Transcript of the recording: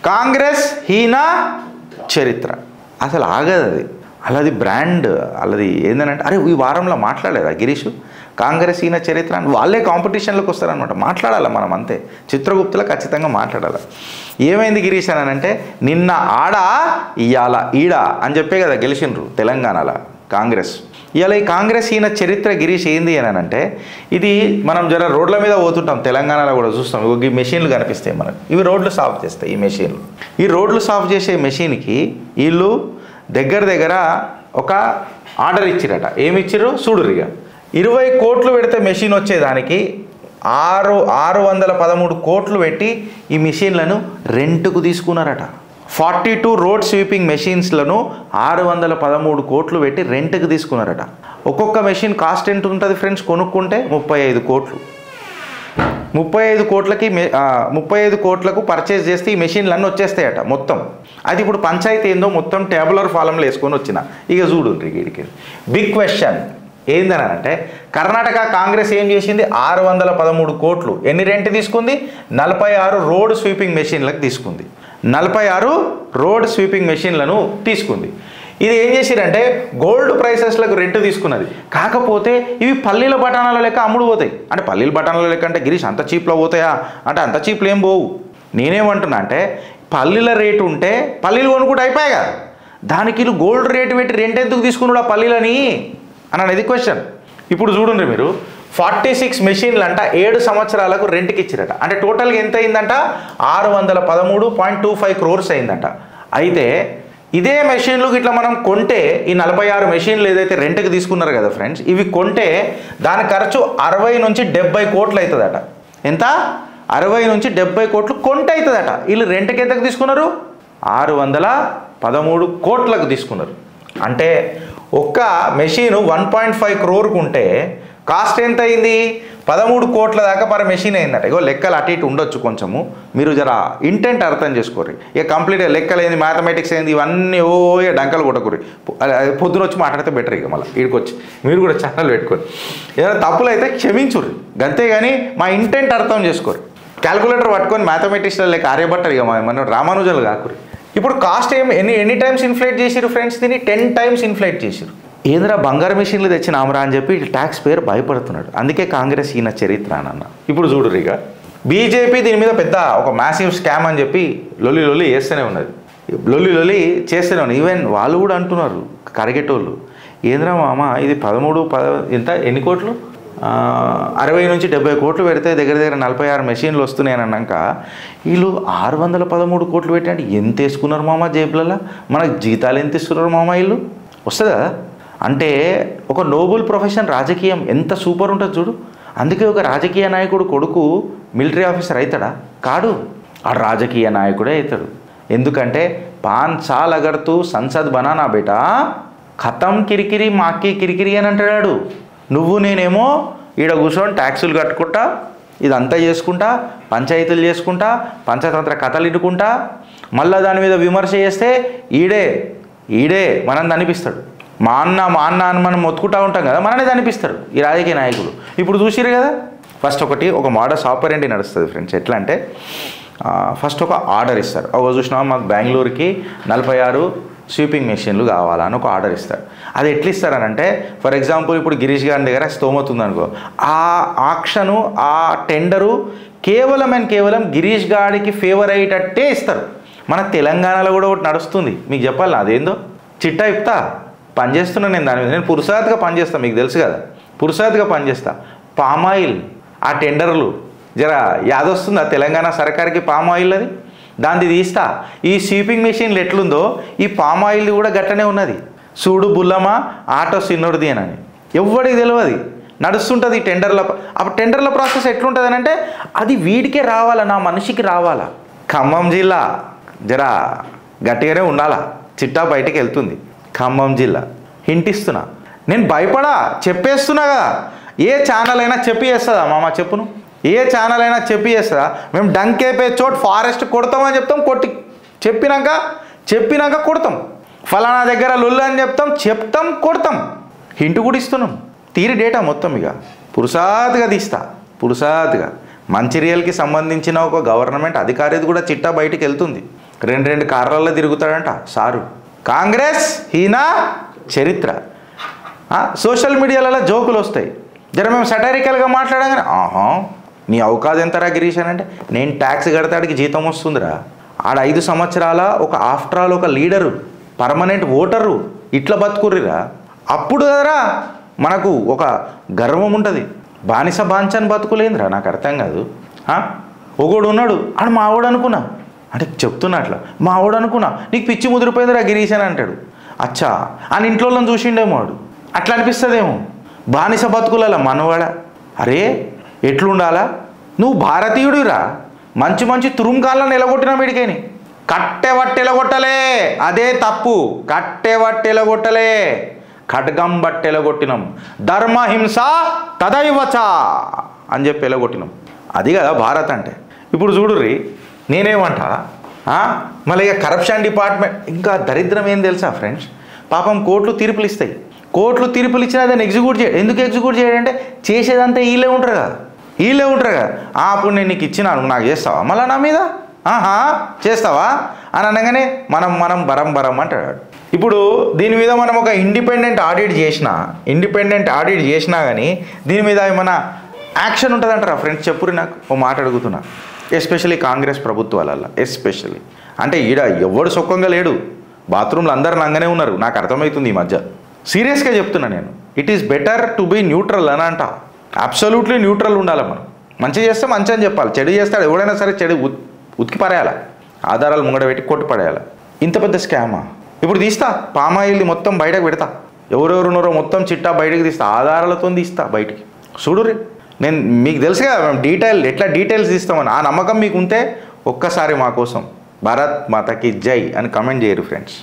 కాంగ్రెస్ హీన చరిత్ర. అసలు ఆగదు అది, అలాది బ్రాండ్, అలాది ఏంటంటే అరే ఈ వారంలో మాట్లాడలేదా గిరీష్ కాంగ్రెస్ హీన చరిత్ర అని? వాళ్ళే కాంపిటీషన్లోకి వస్తారనమాట. మాట్లాడాలి మనం అంతే, చిత్రగుప్తులో ఖచ్చితంగా మాట్లాడాలి. ఏమైంది గిరీష్ అని అంటే నిన్న ఆడ ఇయాల ఈడ అని చెప్పే కదా గెలిచిండ్రు తెలంగాణలో కాంగ్రెస్. ఇవాళ ఈ కాంగ్రెస్ హీన చరిత్ర గిరీష్ ఏంది అని అంటే ఇది మనం జర రోడ్ల మీద పోతుంటాం తెలంగాణలో కూడా చూస్తాం. ఈ మెషిన్లు కనిపిస్తాయి మనకు, ఇవి రోడ్లు సాఫ్ చేస్తాయి. ఈ మెషిన్లు, ఈ రోడ్లు సాఫ్ చేసే మెషిన్కి వీళ్ళు దగ్గర ఒక ఆర్డర్ ఇచ్చిరట. ఏమి ఇచ్చిర్రు చూడురిగా, 20 కోట్లు పెడితే మెషిన్ వచ్చేదానికి 613 కోట్లు పెట్టి ఈ మెషిన్లను రెంట్కు తీసుకున్నారట. 42 రోడ్ స్వీపింగ్ మెషిన్స్లను 613 కోట్లు పెట్టి రెంట్కి తీసుకున్నారట. ఒక్కొక్క మెషిన్ కాస్ట్ ఎంత ఉంటుంది ఫ్రెండ్స్ కొనుక్కుంటే 35 కోట్లు. 35 కోట్లకు పర్చేజ్ చేస్తే ఈ మెషిన్లన్నీ వచ్చేస్తాయట మొత్తం. అది ఇప్పుడు పంచాయతీ ఏందో మొత్తం టేబులర్ ఫాలంలో వేసుకొని వచ్చిన. ఇక చూడు వీడికి బిగ్ క్వశ్చన్ ఏందని అంటే కర్ణాటక కాంగ్రెస్ ఏం చేసింది, 613 కోట్లు ఎన్ని రెంట్ తీసుకుంది, 46 రోడ్ స్వీపింగ్ మెషిన్లకు తీసుకుంది. 46 రోడ్ స్వీపింగ్ మెషిన్లను తీసుకుంది. ఇది ఏం చేసిరంటే గోల్డ్ ప్రైసెస్లకు రెంట్ తీసుకున్నది. కాకపోతే ఇవి పల్లీల బఠానాల లెక్క అమ్ముడు పోతాయి. అంటే పల్లీల బఠానాల లెక్క అంటే గిరీష్ అంత చీప్లో పోతాయా అంటే అంత చీప్లు ఏం పోవు. నేనేమంటున్నా అంటే పల్లీల రేటు ఉంటే పల్లీలు కొనుక్కుంటూ అయిపోయాయి కదా, దానికి వీళ్ళు గోల్డ్ రేటు పెట్టి రెంట్ ఎందుకు తీసుకున్నాడు ఆ పల్లీలని అని అనేది క్వశ్చన్. ఇప్పుడు చూడండి మీరు 46 మెషిన్లు అంట 7 సంవత్సరాలకు రెంట్కి ఇచ్చిరట. అంటే టోటల్గా ఎంత అయిందంట 613.25 crores అయిందంట. అయితే ఇదే మెషిన్లు ఇట్లా మనం కొంటే ఈ 46 మెషిన్లు ఏదైతే రెంట్కి తీసుకున్నారు కదా ఫ్రెండ్స్, ఇవి కొంటే దాని ఖర్చు 60 నుంచి 70 కోట్లు అవుతుందట. ఎంత 60 నుంచి 70 కోట్లు కొంటే అవుతుందట. వీళ్ళు రెంట్కి ఎంతకు తీసుకున్నారు 613 కోట్లకు తీసుకున్నారు. అంటే ఒక్క మెషిన్ 1.5 crore ఉంటే కాస్ట్ ఎంత అయింది 13 కోట్ల దాకా పర్ మెషిన్ అయిందట. ఇగో లెక్కలు అటు ఇటు ఉండొచ్చు కొంచెము, మీరు జర ఇంటెంట్ అర్థం చేసుకోరు. ఇక కంప్లీట్గా లెక్కలు ఏంది మ్యాథమెటిక్స్ ఏంది ఇవన్నీ డంకలు కొట్టకూరి. పొద్దున వచ్చి మాట్లాడితే బెటర్. ఇక మళ్ళీ వీడికి వచ్చి మీరు కూడా ఛానల్ పెట్టుకోరు. ఏదైనా తప్పులు అయితే క్షమించుర్రి అంతేగాని మా ఇంటెంట్ అర్థం చేసుకోరు. క్యాల్కులేటర్ పట్టుకొని మ్యాథమెటిక్స్లో లెక్క ఆర్యభట్టారు ఇక మనం రామానుజాలు కాకురి. ఇప్పుడు కాస్ట్ ఎన్ని టైమ్స్ ఇన్ఫ్లేట్ చేసిరు ఫ్రెండ్స్, దీన్ని 10 times ఇన్ఫ్లేట్ చేసిరు. ఏంద్రా బంగారు మెషిన్లు తెచ్చినామరా అని చెప్పి ట్యాక్స్ పేరు భయపడుతున్నాడు. అందుకే కాంగ్రెస్ ఈయన చరిత్ర అన్న. ఇప్పుడు చూడు ఇక బీజేపీ దీని మీద పెద్ద ఒక మ్యాసివ్ స్కామ్ అని చెప్పి లొల్లి చేస్తూనే ఉన్నది, లొల్లి చేస్తూనే ఉన్నది. ఈవెన్ వాళ్ళు కూడా అంటున్నారు కరిగేటోళ్ళు, ఏంద్రా మామ ఇది 13 ఎన్ని కోట్లు 60 నుంచి 70 కోట్లు పెడితే దగ్గర 46 మెషిన్లు వస్తున్నాయని అన్నాక వీళ్ళు 613 కోట్లు పెట్టి అంటే ఎంత వేసుకున్నారు మామ జేబులలో, మనకు జీతాలు ఎంత ఇస్తున్నారు మామ వీళ్ళు వస్తుందా? అంటే ఒక నోబుల్ ప్రొఫెషన్ రాజకీయం ఎంత సూపర్ ఉంటుంది చూడు. అందుకే ఒక రాజకీయ నాయకుడు కొడుకు మిలిటరీ ఆఫీసర్ అవుతాడా? కాడు, ఆ రాజకీయ నాయకుడే అవుతాడు. ఎందుకంటే 5 సాల్ అగర్తూ సంసద్ బనానా బేటా ఖతం కిరికిరి మాకి కిరికిరి అని అంటాడు. నువ్వు నేనేమో ఈడ కూర్చొని ట్యాక్సులు కట్టుకుంటా ఇదంతా చేసుకుంటా పంచాయతీలు చేసుకుంటా పంచతంత్ర కథలు ఇట్టుకుంటా మళ్ళీ దాని మీద విమర్శ చేస్తే ఈడే మనల్ని అనిపిస్తాడు. మా అన్న అని మనం మొత్తుకుంటా ఉంటాం కదా, మననే అనిపిస్తాడు ఈ రాజకీయ నాయకులు. ఇప్పుడు చూసిరు కదా, ఫస్ట్ ఒక మోడస్ ఆపరెండి నడుస్తుంది ఫ్రెండ్స్. ఎట్లా అంటే ఫస్ట్ ఒక ఆర్డర్ ఇస్తారు. ఒక చూసినా మాకు బెంగళూరుకి 46 స్వీపింగ్ మెషిన్లు కావాలని ఒక ఆర్డర్ ఇస్తారు. అది ఎట్లా ఇస్తారనంటే ఫర్ ఎగ్జాంపుల్ ఇప్పుడు గిరీష్ గారి దగ్గర స్తోమత ఉందనుకో, ఆ ఆక్షను ఆ టెండరు కేవలం గిరీష్ గారికి ఫేవర్ అయ్యేటట్టే ఇస్తారు. మన తెలంగాణలో కూడా ఒకటి నడుస్తుంది, మీకు చెప్పాలి అదేందో చిట్టా ఇప్తా పనిచేస్తున్నాను నేను దాని మీద. నేను పురుషాత్గా పనిచేస్తాను, మీకు తెలుసు కదా, పురుషాత్గా పనిచేస్తా. పామాయిల్ ఆ టెండర్లు జర యాదొస్తుంది ఆ తెలంగాణ సర్కార్కి పామాయిల్ అది, దాన్ని తీస్తా. ఈ స్వీపింగ్ మెషిన్లు ఎట్లుందో ఈ పామాయిల్ది కూడా గట్టనే ఉన్నది. చూడు బుల్లమా ఆటో సిన్నోడిది అని ఎవరికి తెలియదు, నడుస్తుంటుంది ఈ టెండర్ల. ఆ టెండర్ల ప్రాసెస్ ఎట్లుంటుంది అని అంటే అది వీడికే రావాలా, నా మనిషికి రావాలా. ఖమ్మం జిల్లా జర గట్టిగానే ఉండాలా, చిట్టా బయటికి వెళ్తుంది. ఖమ్మం జిల్లా హింటిస్తున్నా, నేను భయపడా చెప్పేస్తున్నా కదా. ఏ ఛానల్ అయినా చెప్పి చేస్తుందా మామ చెప్పును, ఏ ఛానల్ అయినా చెప్పి చేస్తుందా? మేము డంకేపే చోట్ ఫారెస్ట్ కొడతామని చెప్తాం, చెప్పినాక కొడతాం. ఫలానా దగ్గర లొల్లు అని చెప్తాం కొడతాం. హింటు కూడా ఇస్తున్నాం, తీరి డేటా మొత్తం ఇక పురుషాత్గా తీస్తా. పురుషాత్గా మంచిర్యాలకి సంబంధించిన ఒక గవర్నమెంట్ అధికారిది కూడా చిట్టా బయటికి వెళ్తుంది. రెండు కార్లలో తిరుగుతాడంట సారు. కాంగ్రెస్ హీనా చరిత్ర. సోషల్ మీడియాలలో జోకులు వస్తాయి, జర మేము సటారికల్గా మాట్లాడగానే ఆహా నీ అవకాశం ఎంతరా గిరీష్ అని అంటే, నేను ట్యాక్స్ కడతాడికి జీతం వస్తుందిరా, ఆడ 5 సంవత్సరాల ఒక ఆఫ్టర్ ఆల్ ఒక లీడరు, పర్మనెంట్ ఓటరు, ఇట్లా బతుకుర్రిరా. అప్పుడు కదరా మనకు ఒక గర్వం ఉంటుంది. బానిస బాంచని బతుకులేందిరా, నాకు అర్థం కాదు. ఒకడు ఉన్నాడు ఆడు మా ఆవిడ అనుకున్నా అంటే చెప్తున్నా, అట్లా మా ఆవిడ అనుకున్నా, నీకు పిచ్చి ముదిరిపోయిందిరా గిరీష్ అని అంటాడు. అచ్చా అని ఇంట్లో చూసిండేమో వాడు, అట్లా అనిపిస్తుందేమో. బానిస బతుకుల మనవాడ, అరే ఎట్లుండాలా, నువ్వు భారతీయుడిరా, మంచి మంచి తురుంకాలను ఎలగొట్టినా వీడికేని. కట్టెవట్టెలగొట్టలే, అదే తప్పు. కట్టెవట్టెలగొట్టలే, ఖడ్గం బట్టెలగొట్టినాం, ధర్మహింస తదైవచ అని చెప్పి ఎలగొట్టినాం. అది కదా భారత్ అంటే. ఇప్పుడు చూడుర్రి, నేనేమంటా మళ్ళీ ఇక కరప్షన్ డిపార్ట్మెంట్ ఇంకా దరిద్రం ఏం తెలుసా ఫ్రెండ్స్, పాపం కోర్టులు తీర్పులు ఇస్తాయి, కోర్టులు తీర్పులు ఇచ్చినా దాన్ని ఎగ్జిక్యూట్ చేయడు. ఎందుకు ఎగ్జిక్యూట్ చేయడంటే చేసేదంతా వీళ్ళే ఉంటారు కదా, వీళ్ళే ఉంటారు కదా. అప్పుడు నేను నీకు ఇచ్చినాను, నాకు చేస్తావా మళ్ళీ నా మీద, చేస్తావా అని అనగానే మనం బరం అంటాడు. ఇప్పుడు దీని మీద మనం ఒక ఇండిపెండెంట్ ఆడిట్ చేసినా కానీ దీని మీద ఏమైనా యాక్షన్ ఉంటుందంటారా ఫ్రెండ్స్? చెప్పురు నాకు, ఓ మాట అడుగుతున్నా. ఎస్పెషల్లీ కాంగ్రెస్ ప్రభుత్వాలల్లో ఎస్పెషల్లీ అంటే ఈడ ఎవడు సుఖంగా లేడు, బాత్రూమ్లు అందరు నంగానే ఉన్నారు, నాకు అర్థమవుతుంది ఈ మధ్య. సీరియస్గా చెప్తున్నా నేను, it is better to be neutral అని అంట. అబ్సల్యూట్లీ న్యూట్రల్ ఉండాలి మనం. మంచి చేస్తే మంచి అని చెప్పాలి, చెడు చేస్తాడు ఎవడైనా సరే చెడు ఉతికి పడేయాలి, ఆధారాలు ముంగడ పెట్టి కొట్టి పడేయాలి. ఇంత పెద్ద స్కామా? ఇప్పుడు తీస్తా పామాయిల్ని మొత్తం బయటకు పెడతా, ఎవరెవరున్నారో మొత్తం చిట్టా బయటకు తీస్తా, ఆధారాలతో తీస్తా బయటికి. చూడుర్రి, నేను మీకు తెలుసు కదా మేము ఎట్లా డీటెయిల్స్ తీస్తామని. ఆ నమ్మకం మీకు ఉంటే ఒక్కసారి మా కోసం భారత్ మాతకి జై అని కమెంట్ చేయరు ఫ్రెండ్స్.